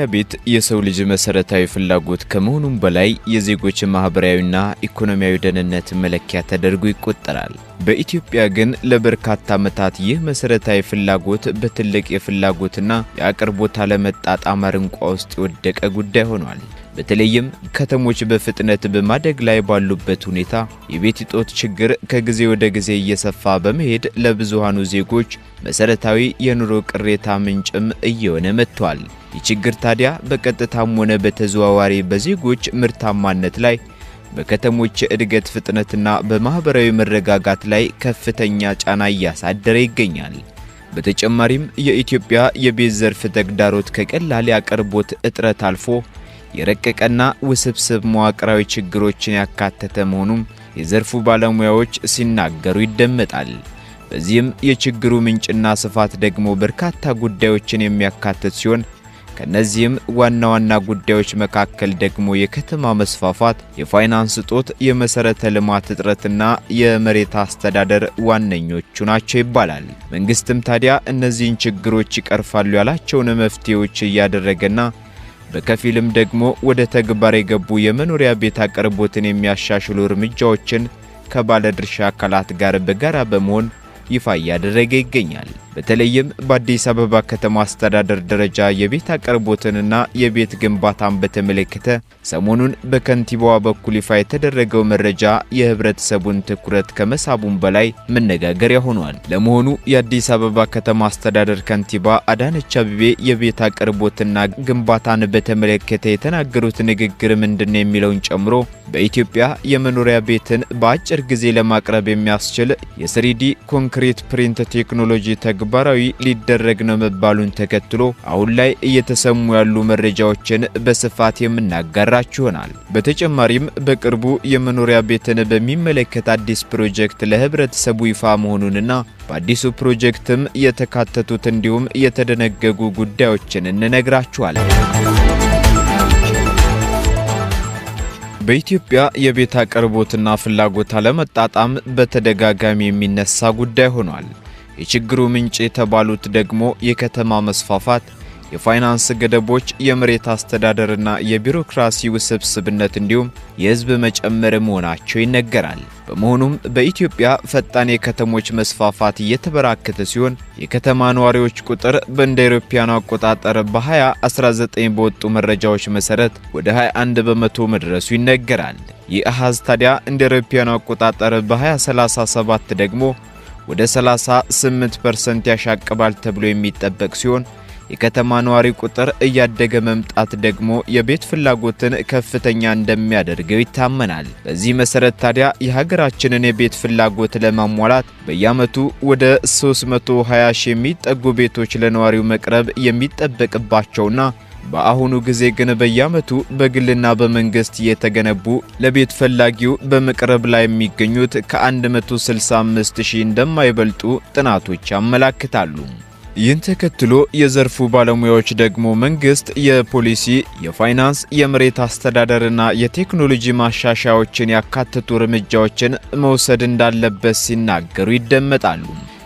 የመኖሪያ ቤት የሰው ልጅ መሰረታዊ ፍላጎት ከመሆኑም በላይ የዜጎች ማህበራዊና ኢኮኖሚያዊ ደህንነት መለኪያ ተደርጎ ይቆጠራል። በኢትዮጵያ ግን ለበርካታ ዓመታት ይህ መሰረታዊ ፍላጎት በትልቅ የፍላጎትና የአቅርቦት አለመጣጣም አረንቋ ውስጥ የወደቀ ጉዳይ ሆኗል። በተለይም ከተሞች በፍጥነት በማደግ ላይ ባሉበት ሁኔታ የቤት እጦት ችግር ከጊዜ ወደ ጊዜ እየሰፋ በመሄድ ለብዙሃኑ ዜጎች መሰረታዊ የኑሮ ቅሬታ ምንጭም እየሆነ መጥቷል። ይህ ችግር ታዲያ በቀጥታም ሆነ በተዘዋዋሪ በዜጎች ምርታማነት ላይ፣ በከተሞች እድገት ፍጥነትና በማህበራዊ መረጋጋት ላይ ከፍተኛ ጫና እያሳደረ ይገኛል። በተጨማሪም የኢትዮጵያ የቤት ዘርፍ ተግዳሮት ከቀላል አቅርቦት እጥረት አልፎ የረቀቀና ውስብስብ መዋቅራዊ ችግሮችን ያካተተ መሆኑን የዘርፉ ባለሙያዎች ሲናገሩ ይደመጣል። በዚህም የችግሩ ምንጭና ስፋት ደግሞ በርካታ ጉዳዮችን የሚያካትት ሲሆን ከነዚህም ዋና ዋና ጉዳዮች መካከል ደግሞ የከተማ መስፋፋት፣ የፋይናንስ እጦት፣ የመሰረተ ልማት እጥረትና የመሬት አስተዳደር ዋነኞቹ ናቸው ይባላል። መንግስትም ታዲያ እነዚህን ችግሮች ይቀርፋሉ ያላቸውን መፍትሄዎች እያደረገና በከፊልም ደግሞ ወደ ተግባር የገቡ የመኖሪያ ቤት አቅርቦትን የሚያሻሽሉ እርምጃዎችን ከባለድርሻ አካላት ጋር በጋራ በመሆን ይፋ እያደረገ ይገኛል። በተለይም በአዲስ አበባ ከተማ አስተዳደር ደረጃ የቤት አቅርቦትንና የቤት ግንባታን በተመለከተ ሰሞኑን በከንቲባዋ በኩል ይፋ የተደረገው መረጃ የህብረተሰቡን ትኩረት ከመሳቡም በላይ መነጋገሪያ ሆኗል። ለመሆኑ የአዲስ አበባ ከተማ አስተዳደር ከንቲባ አዳነች አቤቤ የቤት አቅርቦትና ግንባታን በተመለከተ የተናገሩት ንግግር ምንድነው የሚለውን ጨምሮ በኢትዮጵያ የመኖሪያ ቤትን በአጭር ጊዜ ለማቅረብ የሚያስችል የ3D ኮንክሪት ፕሪንት ቴክኖሎጂ ተግባራዊ ሊደረግ ነው መባሉን ተከትሎ አሁን ላይ እየተሰሙ ያሉ መረጃዎችን በስፋት የምናጋራችሁ ይሆናል። በተጨማሪም በቅርቡ የመኖሪያ ቤትን በሚመለከት አዲስ ፕሮጀክት ለህብረተሰቡ ይፋ መሆኑንና በአዲሱ ፕሮጀክትም የተካተቱት እንዲሁም የተደነገጉ ጉዳዮችን እንነግራችኋለን። በኢትዮጵያ የቤት አቅርቦትና ፍላጎት አለመጣጣም በተደጋጋሚ የሚነሳ ጉዳይ ሆኗል። የችግሩ ምንጭ የተባሉት ደግሞ የከተማ መስፋፋት፣ የፋይናንስ ገደቦች፣ የመሬት አስተዳደርና የቢሮክራሲ ውስብስብነት እንዲሁም የህዝብ መጨመር መሆናቸው ይነገራል። በመሆኑም በኢትዮጵያ ፈጣን የከተሞች መስፋፋት እየተበራከተ ሲሆን የከተማ ነዋሪዎች ቁጥር በእንደ አውሮፓውያን አቆጣጠር በ2019 በወጡ መረጃዎች መሰረት ወደ 21 በመቶ መድረሱ ይነገራል። ይህ አሃዝ ታዲያ እንደ አውሮፓውያን አቆጣጠር በ2037 ደግሞ ወደ 38% ያሻቅባል ተብሎ የሚጠበቅ ሲሆን የከተማ ነዋሪ ቁጥር እያደገ መምጣት ደግሞ የቤት ፍላጎትን ከፍተኛ እንደሚያደርገው ይታመናል። በዚህ መሰረት ታዲያ የሀገራችንን የቤት ፍላጎት ለማሟላት በየዓመቱ ወደ 320 ሺህ የሚጠጉ ቤቶች ለነዋሪው መቅረብ የሚጠበቅባቸውና በአሁኑ ጊዜ ግን በየዓመቱ በግልና በመንግስት የተገነቡ ለቤት ፈላጊው በመቅረብ ላይ የሚገኙት ከ165 ሺህ እንደማይበልጡ ጥናቶች ያመለክታሉ። ይህን ተከትሎ የዘርፉ ባለሙያዎች ደግሞ መንግስት የፖሊሲ፣ የፋይናንስ፣ የመሬት አስተዳደርና የቴክኖሎጂ ማሻሻያዎችን ያካተቱ እርምጃዎችን መውሰድ እንዳለበት ሲናገሩ ይደመጣሉ።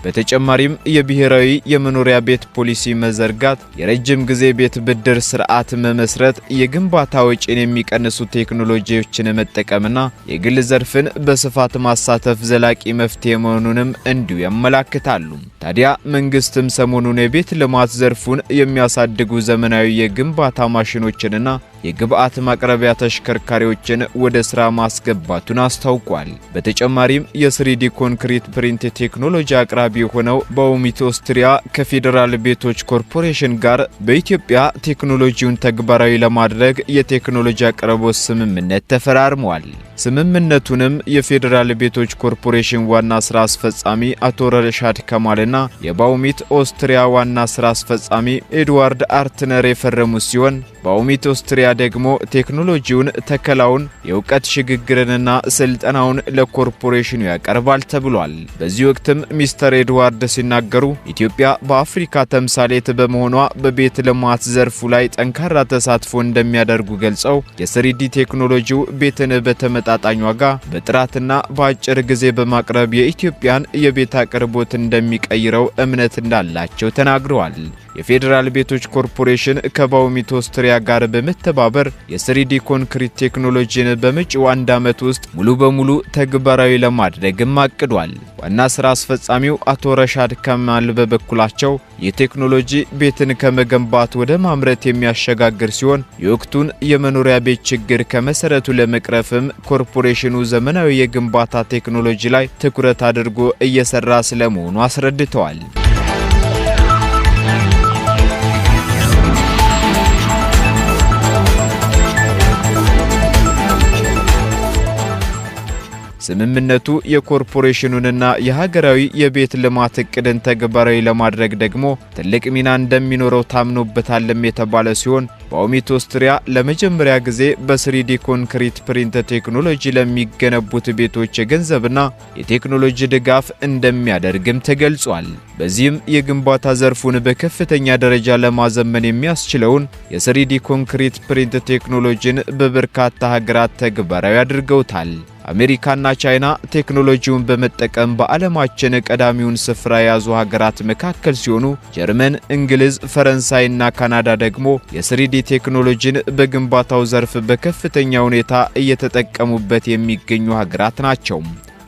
በተጨማሪም የብሔራዊ የመኖሪያ ቤት ፖሊሲ መዘርጋት፣ የረጅም ጊዜ ቤት ብድር ስርዓት መመስረት፣ የግንባታ ወጪን የሚቀንሱ ቴክኖሎጂዎችን መጠቀምና የግል ዘርፍን በስፋት ማሳተፍ ዘላቂ መፍትሄ መሆኑንም እንዲሁ ያመለክታሉ። ታዲያ መንግስትም ሰሞኑን የቤት ልማት ዘርፉን የሚያሳድጉ ዘመናዊ የግንባታ ማሽኖችንና የግብአት ማቅረቢያ ተሽከርካሪዎችን ወደ ስራ ማስገባቱን አስታውቋል። በተጨማሪም የ3D ኮንክሪት ፕሪንት ቴክኖሎጂ አቅራቢ የሆነው ባውሚት ኦስትሪያ ከፌዴራል ቤቶች ኮርፖሬሽን ጋር በኢትዮጵያ ቴክኖሎጂውን ተግባራዊ ለማድረግ የቴክኖሎጂ አቅርቦት ስምምነት ተፈራርመዋል። ስምምነቱንም የፌዴራል ቤቶች ኮርፖሬሽን ዋና ስራ አስፈጻሚ አቶ ረሻድ ከማልና የባውሚት ኦስትሪያ ዋና ስራ አስፈጻሚ ኤድዋርድ አርትነር የፈረሙ ሲሆን ባውሚት ኦስትሪያ ደግሞ ቴክኖሎጂውን፣ ተከላውን፣ የእውቀት ሽግግርንና ስልጠናውን ለኮርፖሬሽኑ ያቀርባል ተብሏል። በዚህ ወቅትም ሚስተር ኤድዋርድ ሲናገሩ ኢትዮጵያ በአፍሪካ ተምሳሌት በመሆኗ በቤት ልማት ዘርፉ ላይ ጠንካራ ተሳትፎ እንደሚያደርጉ ገልጸው የ3D ቴክኖሎጂው ቤትን በተመጣጣኝ ዋጋ በጥራትና በአጭር ጊዜ በማቅረብ የኢትዮጵያን የቤት አቅርቦት እንደሚቀይረው እምነት እንዳላቸው ተናግረዋል። የፌዴራል ቤቶች ኮርፖሬሽን ከባውሚት ኦስትሪያ ጋር በመተባበር የ3D ኮንክሪት ቴክኖሎጂን በመጪው 1 ዓመት ውስጥ ሙሉ በሙሉ ተግባራዊ ለማድረግም አቅዷል። ዋና ስራ አስፈጻሚው አቶ ረሻድ ከማል በበኩላቸው የቴክኖሎጂ ቤትን ከመገንባት ወደ ማምረት የሚያሸጋግር ሲሆን የወቅቱን የመኖሪያ ቤት ችግር ከመሰረቱ ለመቅረፍም ኮርፖሬሽኑ ዘመናዊ የግንባታ ቴክኖሎጂ ላይ ትኩረት አድርጎ እየሰራ ስለመሆኑ አስረድተዋል። ስምምነቱ የኮርፖሬሽኑንና የሀገራዊ የቤት ልማት እቅድን ተግባራዊ ለማድረግ ደግሞ ትልቅ ሚና እንደሚኖረው ታምኖበታልም የተባለ ሲሆን ባውሚት ኦስትሪያ ለመጀመሪያ ጊዜ በ3D ኮንክሪት ፕሪንት ቴክኖሎጂ ለሚገነቡት ቤቶች የገንዘብና የቴክኖሎጂ ድጋፍ እንደሚያደርግም ተገልጿል። በዚህም የግንባታ ዘርፉን በከፍተኛ ደረጃ ለማዘመን የሚያስችለውን የ3D ኮንክሪት ፕሪንት ቴክኖሎጂን በበርካታ ሀገራት ተግባራዊ አድርገውታል። አሜሪካና ቻይና ቴክኖሎጂውን በመጠቀም በዓለማችን ቀዳሚውን ስፍራ የያዙ ሀገራት መካከል ሲሆኑ ጀርመን፣ እንግሊዝ፣ ፈረንሳይና ካናዳ ደግሞ የ3D ቴክኖሎጂን በግንባታው ዘርፍ በከፍተኛ ሁኔታ እየተጠቀሙበት የሚገኙ ሀገራት ናቸው።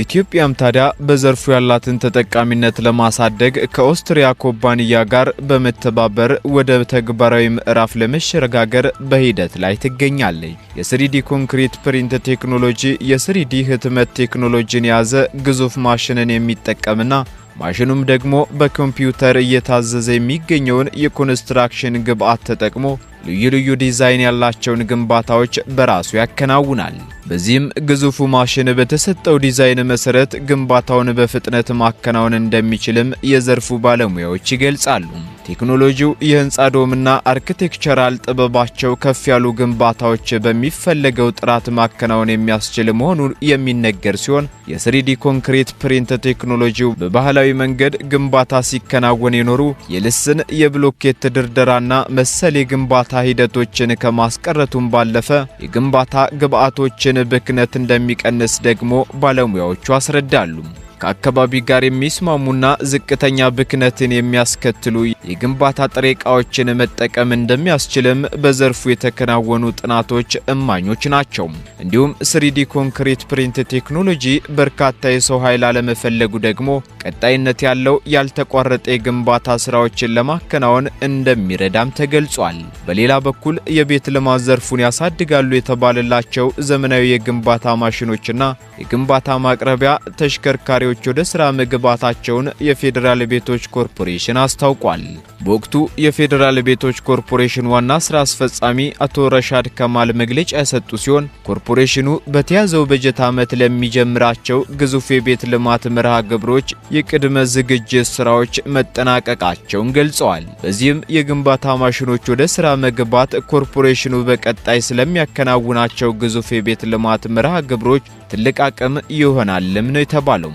ኢትዮጵያም ታዲያ በዘርፉ ያላትን ተጠቃሚነት ለማሳደግ ከኦስትሪያ ኩባንያ ጋር በመተባበር ወደ ተግባራዊ ምዕራፍ ለመሸጋገር በሂደት ላይ ትገኛለች። የ3D ኮንክሪት ፕሪንት ቴክኖሎጂ የ3D ህትመት ቴክኖሎጂን የያዘ ግዙፍ ማሽንን የሚጠቀምና ማሽኑም ደግሞ በኮምፒውተር እየታዘዘ የሚገኘውን የኮንስትራክሽን ግብዓት ተጠቅሞ ልዩ ልዩ ዲዛይን ያላቸውን ግንባታዎች በራሱ ያከናውናል። በዚህም ግዙፉ ማሽን በተሰጠው ዲዛይን መሰረት ግንባታውን በፍጥነት ማከናወን እንደሚችልም የዘርፉ ባለሙያዎች ይገልጻሉ። ቴክኖሎጂው የህንጻ ዶምና አርኪቴክቸራል ጥበባቸው ከፍ ያሉ ግንባታዎች በሚፈለገው ጥራት ማከናወን የሚያስችል መሆኑን የሚነገር ሲሆን የ3D ኮንክሪት ፕሪንት ቴክኖሎጂው በባህላዊ መንገድ ግንባታ ሲከናወን የኖሩ የልስን የብሎኬት ድርደራና መሰል የግንባታ ሂደቶችን ከማስቀረቱም ባለፈ የግንባታ ግብዓቶችን ብክነት እንደሚቀንስ ደግሞ ባለሙያዎቹ አስረዳሉ። ከአካባቢ ጋር የሚስማሙና ዝቅተኛ ብክነትን የሚያስከትሉ የግንባታ ጥሬ ዕቃዎችን መጠቀም እንደሚያስችልም በዘርፉ የተከናወኑ ጥናቶች እማኞች ናቸው። እንዲሁም 3D ኮንክሪት ፕሪንት ቴክኖሎጂ በርካታ የሰው ኃይል አለመፈለጉ ደግሞ ቀጣይነት ያለው ያልተቋረጠ የግንባታ ስራዎችን ለማከናወን እንደሚረዳም ተገልጿል። በሌላ በኩል የቤት ልማት ዘርፉን ያሳድጋሉ የተባለላቸው ዘመናዊ የግንባታ ማሽኖችና የግንባታ ማቅረቢያ ተሽከርካሪዎች ወደ ስራ መግባታቸውን የፌዴራል ቤቶች ኮርፖሬሽን አስታውቋል። በወቅቱ የፌዴራል ቤቶች ኮርፖሬሽን ዋና ስራ አስፈጻሚ አቶ ረሻድ ከማል መግለጫ የሰጡ ሲሆን ኮርፖሬሽኑ በተያዘው በጀት ዓመት ለሚጀምራቸው ግዙፍ የቤት ልማት መርሃ ግብሮች የቅድመ ዝግጅት ስራዎች መጠናቀቃቸውን ገልጸዋል። በዚህም የግንባታ ማሽኖች ወደ ስራ መግባት ኮርፖሬሽኑ በቀጣይ ስለሚያከናውናቸው ግዙፍ የቤት ልማት መርሃ ግብሮች ትልቅ አቅም ይሆናልም ነው የተባለው።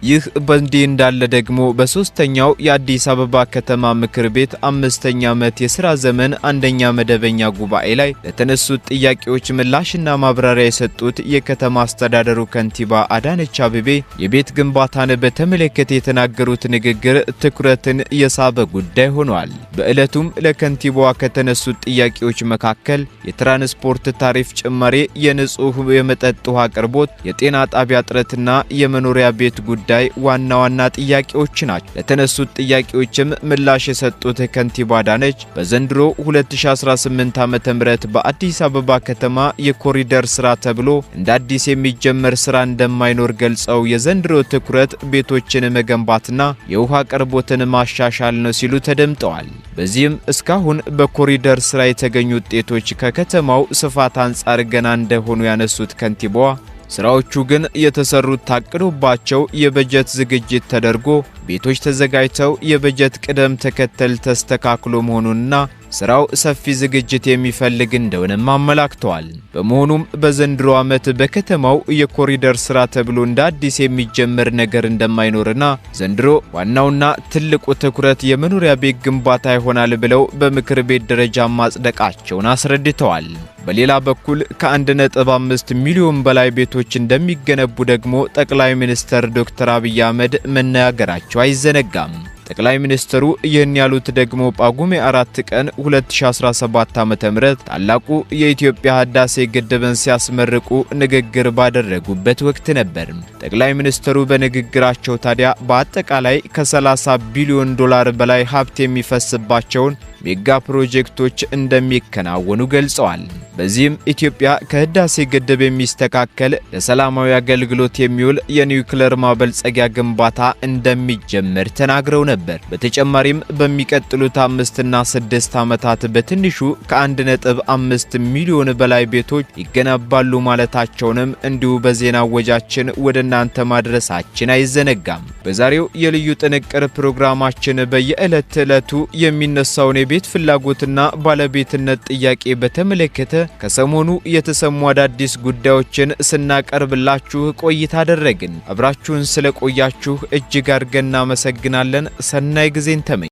ይህ በእንዲህ እንዳለ ደግሞ በሶስተኛው የአዲስ አበባ ከተማ ምክር ቤት 5ኛ ዓመት የሥራ ዘመን አንደኛ መደበኛ ጉባኤ ላይ ለተነሱት ጥያቄዎች ምላሽና ማብራሪያ የሰጡት የከተማ አስተዳደሩ ከንቲባ አዳነች አቤቤ የቤት ግንባታን በተመለከተ የተናገሩት ንግግር ትኩረትን የሳበ ጉዳይ ሆኗል። በዕለቱም ለከንቲባዋ ከተነሱት ጥያቄዎች መካከል የትራንስፖርት ታሪፍ ጭማሬ፣ የንጹህ የመጠጥ ውሃ አቅርቦት፣ የጤና ጣቢያ እጥረትና የመኖሪያ ቤት ጉዳይ ዋና ዋና ጥያቄዎች ናቸው። ለተነሱት ጥያቄዎችም ምላሽ የሰጡት ከንቲባ አዳነች በዘንድሮ 2018 ዓ.ም በአዲስ አበባ ከተማ የኮሪደር ስራ ተብሎ እንደ አዲስ የሚጀመር ስራ እንደማይኖር ገልጸው የዘንድሮ ትኩረት ቤቶችን መገንባትና የውሃ አቅርቦትን ማሻሻል ነው ሲሉ ተደምጠዋል። በዚህም እስካሁን በኮሪደር ስራ የተገኙ ውጤቶች ከከተማው ስፋት አንጻር ገና እንደሆኑ ያነሱት ከንቲባዋ ስራዎቹ ግን የተሰሩት ታቅዶባቸው የበጀት ዝግጅት ተደርጎ ቤቶች ተዘጋጅተው የበጀት ቅደም ተከተል ተስተካክሎ መሆኑንና ስራው ሰፊ ዝግጅት የሚፈልግ እንደሆነም አመላክተዋል። በመሆኑም በዘንድሮ ዓመት በከተማው የኮሪደር ስራ ተብሎ እንደ አዲስ የሚጀመር ነገር እንደማይኖርና ዘንድሮ ዋናውና ትልቁ ትኩረት የመኖሪያ ቤት ግንባታ ይሆናል ብለው በምክር ቤት ደረጃ ማጽደቃቸውን አስረድተዋል። በሌላ በኩል ከ1.5 ሚሊዮን በላይ ቤቶች እንደሚገነቡ ደግሞ ጠቅላይ ሚኒስትር ዶክተር አብይ አህመድ መናገራቸው አይዘነጋም። ጠቅላይ ሚኒስትሩ ይህን ያሉት ደግሞ ጳጉሜ 4 ቀን 2017 ዓ.ም ታላቁ የኢትዮጵያ ህዳሴ ግድብን ሲያስመርቁ ንግግር ባደረጉበት ወቅት ነበር። ጠቅላይ ሚኒስትሩ በንግግራቸው ታዲያ በአጠቃላይ ከ30 ቢሊዮን ዶላር በላይ ሀብት የሚፈስባቸውን ሜጋ ፕሮጀክቶች እንደሚከናወኑ ገልጸዋል። በዚህም ኢትዮጵያ ከህዳሴ ግድብ የሚስተካከል ለሰላማዊ አገልግሎት የሚውል የኒውክሌር ማበልጸጊያ ግንባታ እንደሚጀመር ተናግረው ነበር። በተጨማሪም በሚቀጥሉት 5 እና 6 ዓመታት በትንሹ ከ1.5 ሚሊዮን በላይ ቤቶች ይገነባሉ ማለታቸውንም እንዲሁ በዜና ወጃችን ወደ እናንተ ማድረሳችን አይዘነጋም። በዛሬው የልዩ ጥንቅር ፕሮግራማችን በየዕለት ዕለቱ የሚነሳውን የቤት ፍላጎትና ባለቤትነት ጥያቄ በተመለከተ ከሰሞኑ የተሰሙ አዳዲስ ጉዳዮችን ስናቀርብላችሁ ቆይታ አደረግን። አብራችሁን ስለቆያችሁ እጅግ አድርገን እናመሰግናለን። ሰናይ ጊዜን ተመኘን።